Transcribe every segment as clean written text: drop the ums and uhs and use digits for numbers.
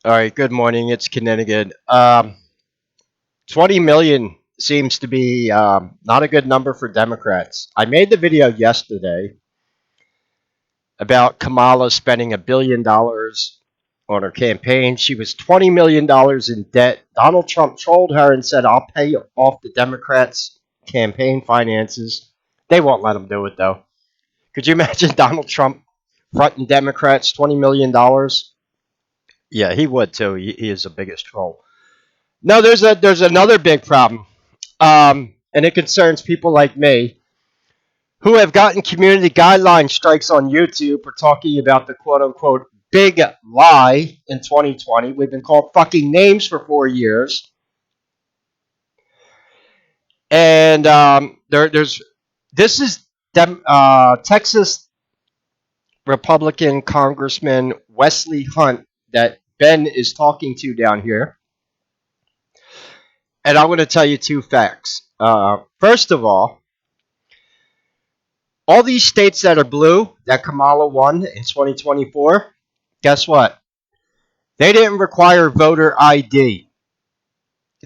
All right, good morning. It's Kinninigan. 20 million seems to be not a good number for Democrats. I made the video yesterday about Kamala spending $1 billion on her campaign. She was $20 million in debt. Donald Trump trolled her and said, I'll pay off the Democrats' campaign finances. They won't let him do it, though. Could you imagine Donald Trump fronting Democrats $20 million? Yeah, he would, too. He is the biggest troll. No, there's another big problem, and it concerns people like me who have gotten community guideline strikes on YouTube for talking about the quote unquote big lie in 2020. We've been called fucking names for 4 years, and there's this is Texas Republican Congressman Wesley Hunt that Ben is talking to down here. And I'm going to tell you two facts. First of all these states that are blue that Kamala won in 2024, guess what? They didn't require voter ID.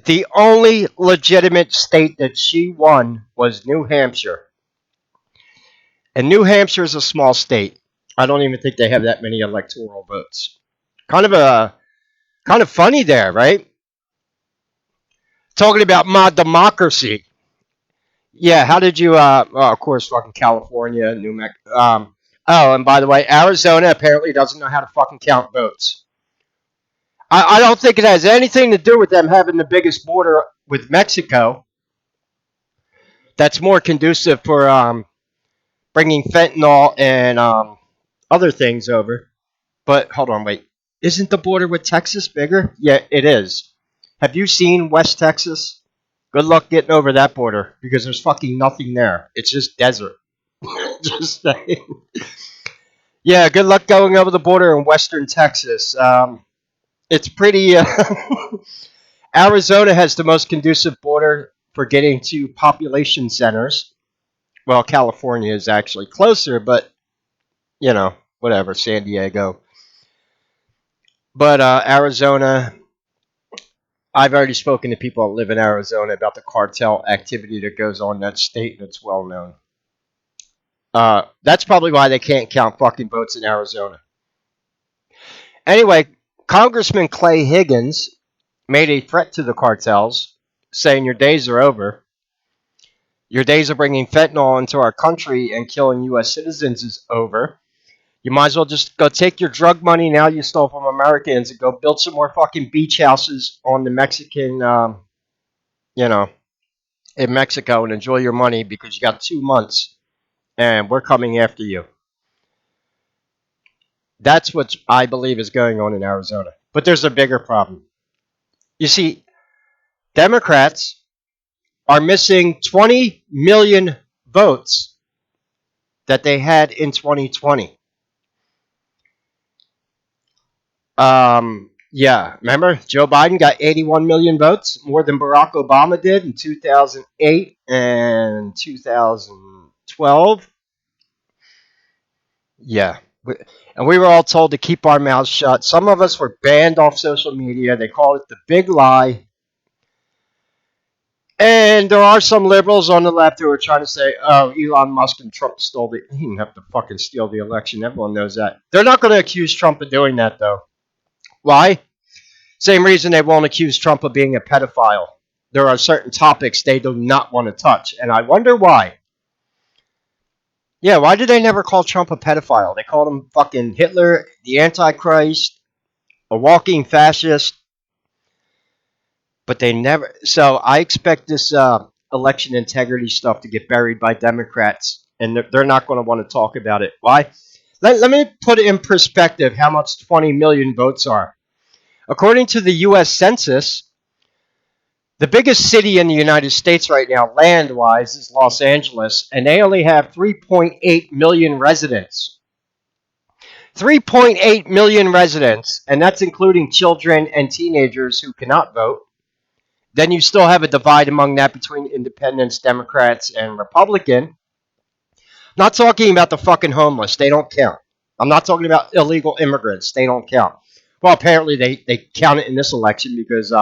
The only legitimate state that she won was New Hampshire. And New Hampshire is a small state. I don't even think they have that many electoral votes. Kind of funny there, right? Talking about my democracy. Yeah, how did you? Well, of course, fucking California, New Mexico. Oh, and by the way, Arizona apparently doesn't know how to fucking count votes. I don't think it has anything to do with them having the biggest border with Mexico. That's more conducive for bringing fentanyl and other things over. But hold on, wait. Isn't the border with Texas bigger? Yeah, it is. Have you seen West Texas? Good luck getting over that border because there's fucking nothing there. It's just desert. Just saying. Yeah, good luck going over the border in western Texas. It's pretty. Arizona has the most conducive border for getting to population centers. Well, California is actually closer, but whatever. San Diego. But Arizona, I've already spoken to people that live in Arizona about the cartel activity that goes on in that state, and it's well known. That's probably why they can't count fucking votes in Arizona. Anyway, Congressman Clay Higgins made a threat to the cartels, saying your days are over. Your days of bringing fentanyl into our country and killing U.S. citizens is over. You might as well just go take your drug money now you stole from Americans and go build some more fucking beach houses on the Mexican, in Mexico and enjoy your money because you got 2 months and we're coming after you. That's what I believe is going on in Arizona. But there's a bigger problem. You see, Democrats are missing 20 million votes that they had in 2020. Yeah, remember Joe Biden got 81 million votes, more than Barack Obama did in 2008 and 2012. Yeah, and we were all told to keep our mouths shut. Some of us were banned off social media. They called it the big lie. And there are some liberals on the left who are trying to say, oh, Elon Musk and Trump stole the... He didn't have to fucking steal the election. Everyone knows that. They're not going to accuse Trump of doing that, though. Why? Same reason they won't accuse Trump of being a pedophile. There are certain topics they do not want to touch, and I wonder why. Yeah, why did they never call Trump a pedophile? They called him fucking Hitler, the Antichrist, a walking fascist, but they never... So I expect this election integrity stuff to get buried by Democrats, and they're not going to want to talk about it. Why? Let me put it in perspective how much 20 million votes are. According to the U.S. Census, the biggest city in the United States right now, land-wise, is Los Angeles, and they only have 3.8 million residents. 3.8 million residents, and that's including children and teenagers who cannot vote. Then you still have a divide among that between independents, Democrats, and Republican. Not talking about the fucking homeless. They don't count. I'm not talking about illegal immigrants. They don't count. Well, apparently they count it in this election because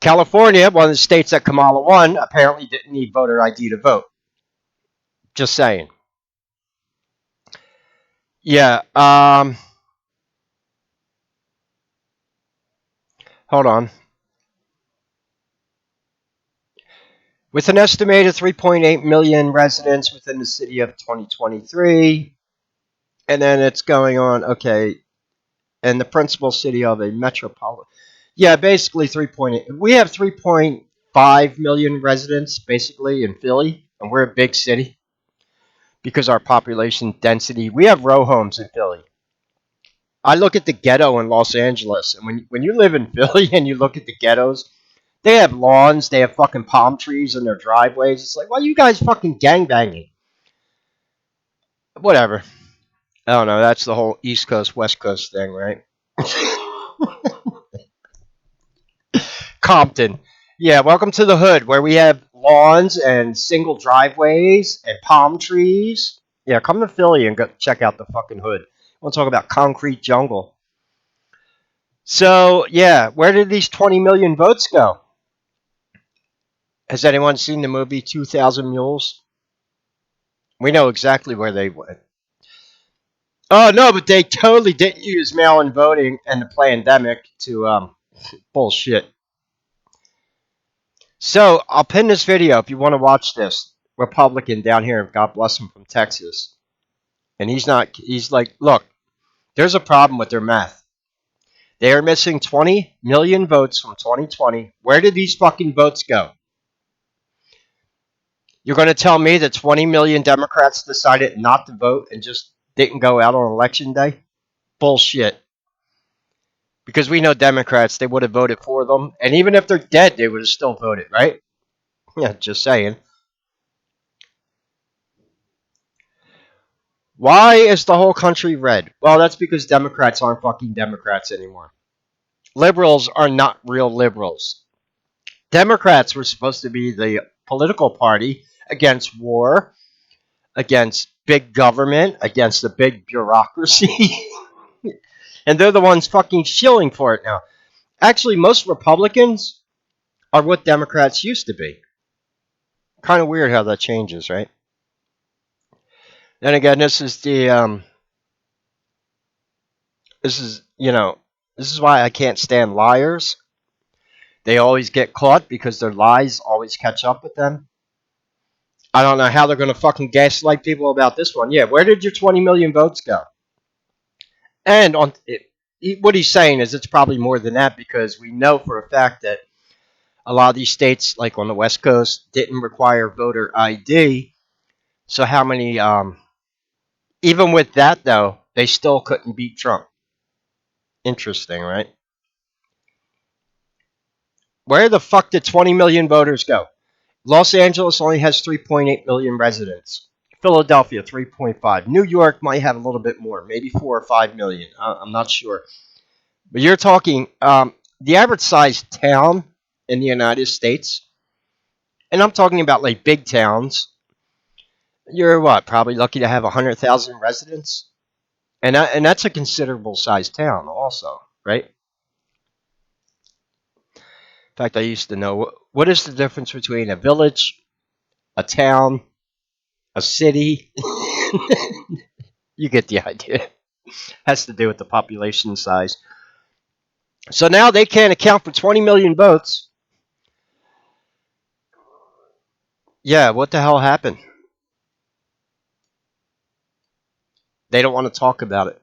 California, one of the states that Kamala won, apparently didn't need voter ID to vote. Just saying. Yeah. Hold on. With an estimated 3.8 million residents within the city of 2023, and then it's going on. Okay, and the principal city of a metropolitan. Yeah, basically 3.8. We have 3.5 million residents basically in Philly, and we're a big city because our population density. We have row homes in Philly. I look at the ghetto in Los Angeles, and when you live in Philly and you look at the ghettos, they have lawns, they have fucking palm trees in their driveways. It's like, why are you guys fucking gangbanging? Whatever. I don't know. That's the whole East Coast, West Coast thing, right? Compton. Yeah, welcome to the hood where we have lawns and single driveways and palm trees. Yeah, come to Philly and go check out the fucking hood. We'll talk about concrete jungle. So, yeah, where did these 20 million votes go? Has anyone seen the movie 2000 Mules? We know exactly where they went. Oh, no, but they totally didn't use mail in voting and the pandemic to bullshit. So I'll pin this video if you want to watch this. Republican down here, God bless him, from Texas. And he's like, look, there's a problem with their math. They are missing 20 million votes from 2020. Where did these fucking votes go? You're going to tell me that 20 million Democrats decided not to vote and just didn't go out on election day? Bullshit. Because we know Democrats, they would have voted for them. And even if they're dead, they would have still voted, right? Yeah, just saying. Why is the whole country red? Well, that's because Democrats aren't fucking Democrats anymore. Liberals are not real liberals. Democrats were supposed to be the political party against war, against big government, against the big bureaucracy. And they're the ones fucking shilling for it now. Actually, most Republicans are what Democrats used to be. Kind of weird how that changes, right? Then again, this is this is why I can't stand liars. They always get caught because their lies always catch up with them. I don't know how they're going to fucking gaslight people about this one. Yeah, where did your 20 million votes go? And what he's saying is it's probably more than that because we know for a fact that a lot of these states, like on the West Coast, didn't require voter ID. So how many? Even with that, though, they still couldn't beat Trump. Interesting, right? Where the fuck did 20 million voters go? Los Angeles only has 3.8 million residents. Philadelphia, 3.5. New York might have a little bit more, maybe 4 or 5 million. I'm not sure. But you're talking the average sized town in the United States, and I'm talking about like big towns. You're what? Probably lucky to have 100,000 residents, and that's a considerable sized town, also, right? In fact, I used to know what is the difference between a village, a town, a city. You get the idea. Has to do with the population size. So now they can't account for 20 million votes. Yeah, what the hell happened? They don't want to talk about it.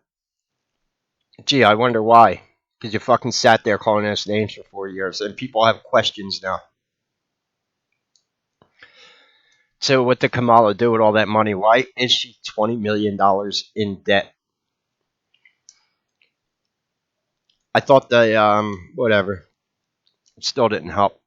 Gee, I wonder why. Because you fucking sat there calling us names for 4 years, and people have questions now. So what did Kamala do with all that money? Why is she $20 million in debt? I thought they, whatever. It still didn't help.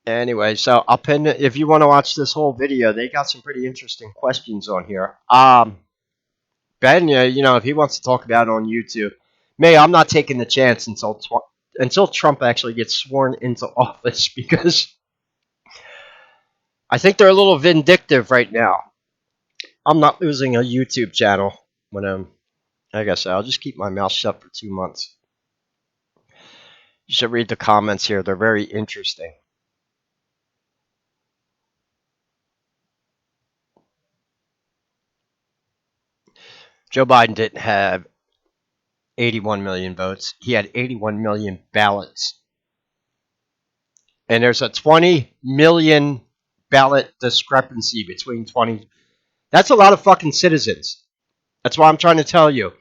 Anyway, so I'll pin it. If you want to watch this whole video, they got some pretty interesting questions on here. Ben, if he wants to talk about it on YouTube, I'm not taking the chance until Trump actually gets sworn into office because I think they're a little vindictive right now. I'm not losing a YouTube channel when like I said, I'll just keep my mouth shut for 2 months. You should read the comments here. They're very interesting. Joe Biden didn't have 81 million votes. He had 81 million ballots. And there's a 20 million ballot discrepancy between 20. That's a lot of fucking citizens. That's why I'm trying to tell you.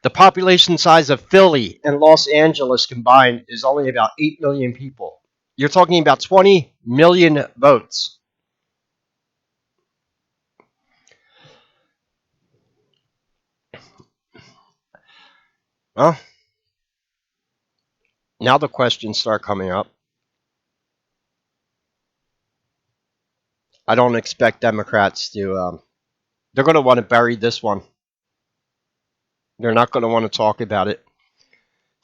The population size of Philly and Los Angeles combined is only about 8 million people. You're talking about 20 million votes. Well, now the questions start coming up. I don't expect Democrats to. They're going to want to bury this one. They're not going to want to talk about it.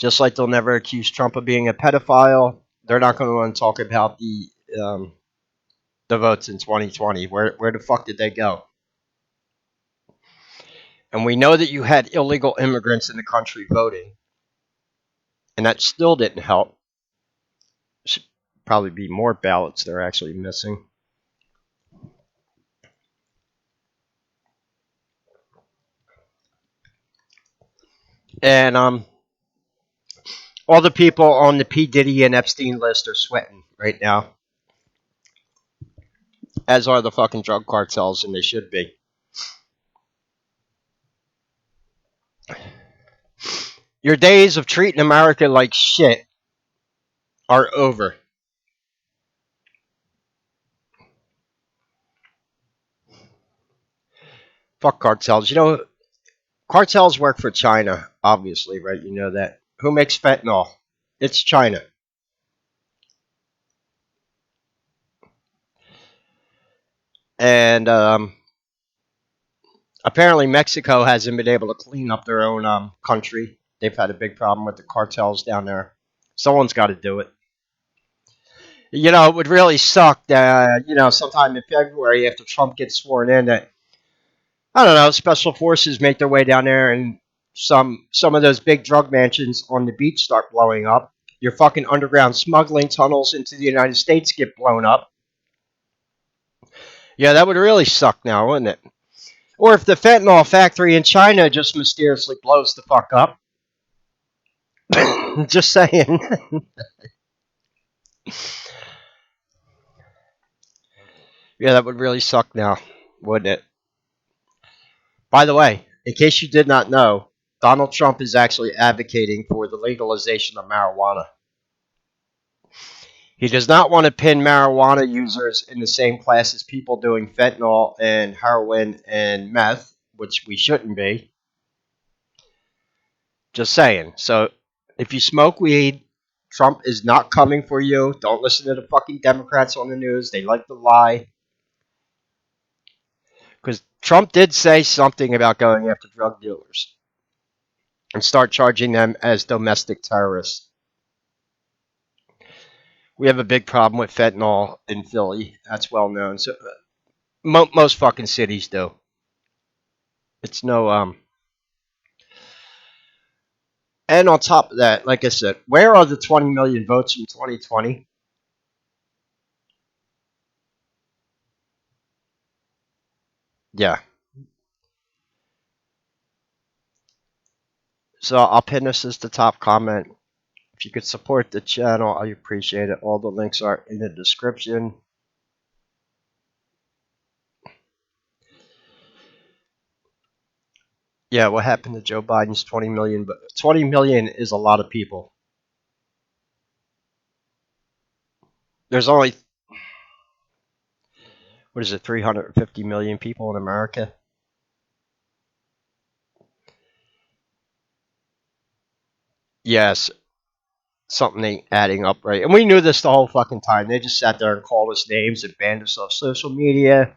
Just like they'll never accuse Trump of being a pedophile, they're not going to want to talk about the votes in 2020. Where the fuck did they go? And we know that you had illegal immigrants in the country voting, and that still didn't help. Should probably be more ballots they're actually missing. And all the people on the P. Diddy and Epstein list are sweating right now, as are the fucking drug cartels, and they should be. Your days of treating America like shit are over. Fuck cartels. You know, cartels work for China, obviously, right? You know that. Who makes fentanyl? It's China. And apparently Mexico hasn't been able to clean up their own country. They've had a big problem with the cartels down there. Someone's got to do it. You know, it would really suck that, sometime in February after Trump gets sworn in that, I don't know, special forces make their way down there and some of those big drug mansions on the beach start blowing up. Your fucking underground smuggling tunnels into the United States get blown up. Yeah, that would really suck now, wouldn't it? Or if the fentanyl factory in China just mysteriously blows the fuck up. Just saying. Yeah, that would really suck now, wouldn't it? By the way, in case you did not know, Donald Trump is actually advocating for the legalization of marijuana. He does not want to pin marijuana users in the same class as people doing fentanyl and heroin and meth, which we shouldn't be. Just saying. So, if you smoke weed, Trump is not coming for you. Don't listen to the fucking Democrats on the news. They like to lie. Because Trump did say something about going after drug dealers and start charging them as domestic terrorists. We have a big problem with fentanyl in Philly. That's well known. So most fucking cities do. It's no. And on top of that, like I said, where are the 20 million votes in 2020? Yeah. So I'll pin this as the top comment. If you could support the channel, I appreciate it. All the links are in the description. Yeah, what happened to Joe Biden's 20 million? But 20 million is a lot of people. There's only, what is it, 350 million people in America? Yes, something ain't adding up right. And we knew this the whole fucking time. They just sat there and called us names and banned us off social media.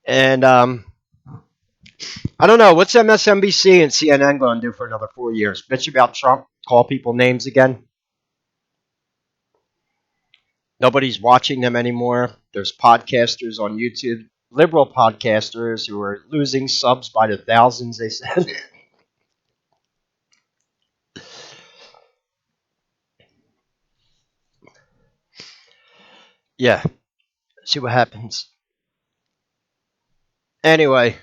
And I don't know. What's MSNBC and CNN going to do for another 4 years? Bitch about Trump? Call people names again? Nobody's watching them anymore. There's podcasters on YouTube liberal podcasters who are losing subs by the thousands, they said. Yeah, see what happens. Anyway, if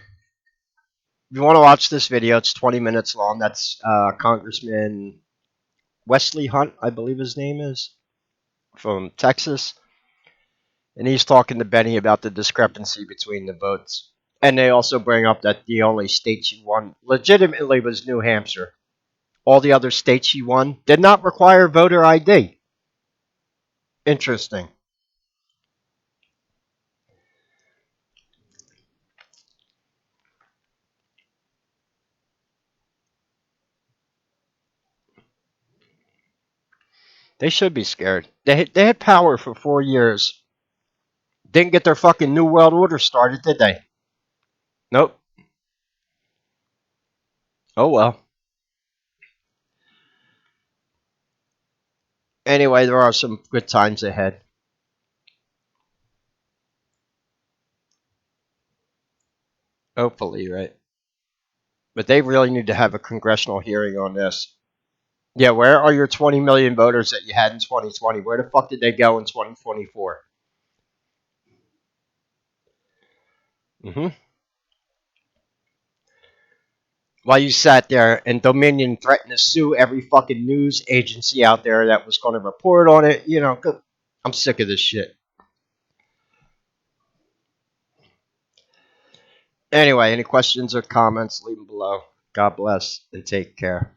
you want to watch this video, it's 20 minutes long. That's Congressman Wesley Hunt, I believe his name is, from Texas. And he's talking to Benny about the discrepancy between the votes. And they also bring up that the only state she won legitimately was New Hampshire. All the other states she won did not require voter ID. Interesting. They should be scared. They had power for 4 years. Didn't get their fucking New World Order started, did they? Nope. Oh well. Anyway, there are some good times ahead. Hopefully, right? But they really need to have a congressional hearing on this. Yeah, where are your 20 million voters that you had in 2020? Where the fuck did they go in 2024? Mm-hmm. While you sat there and Dominion threatened to sue every fucking news agency out there that was going to report on it, I'm sick of this shit. Anyway, any questions or comments, leave them below. God bless and take care.